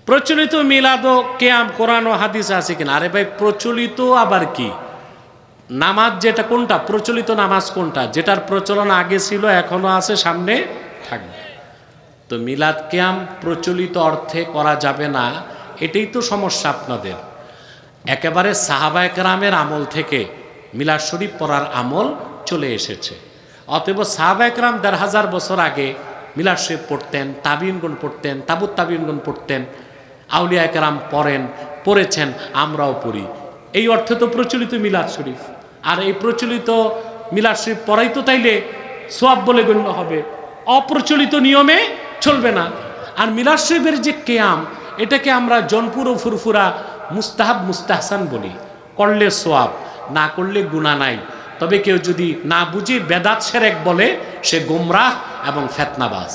প্রচলিত মিলাদ ও কিয়াম কোরআন ও হাদিস আছে কিনা? আরে ভাই, প্রচলিত আবার কি? নামাজ যেটা কোনটা প্রচলিত, নামাজ কোনটা যেটার প্রচলন আগে ছিল, এখনো আছে, সামনে থাকবে? তো মিলাদ কিয়াম প্রচলিত অর্থে করা যাবে না, এটাই তো সমস্যা আপনাদের। একেবারে সাহাবায়ে কেরামের আমল থেকে মিলাদ শরীফ পড়ার আমল চলে এসেছে। অতএব সাহাবায়ে কেরাম ১,৫০০ বছর আগে মিলাদ শরীফ পড়তেন, তাবিঈনগণ পড়তেন, তাবুত তাবিঈনগণ পড়তেন, আউলিয়া কেরাম পড়েছেন, আমরাও পড়ি। এই অর্থে তো প্রচলিত মিলাদ শরীফ। আর এই প্রচলিত মিলাদ শরীফ পড়াই তো তাইলে সওয়াব বলে গণ্য হবে, অপ্রচলিত নিয়মে চলবে না। আর মিলাদ শরীফের যে কিয়াম, এটাকে আমরা জনপুর ও ফুরফুরা মুস্তাহাব মুস্তাহসান বলি। করলে সওয়াব, না করলে গুনাহ নাই। তবে কেউ যদি না বুঝে বেদাত শিরক বলে, সে গোমরাহ এবং ফিতনাবাজ।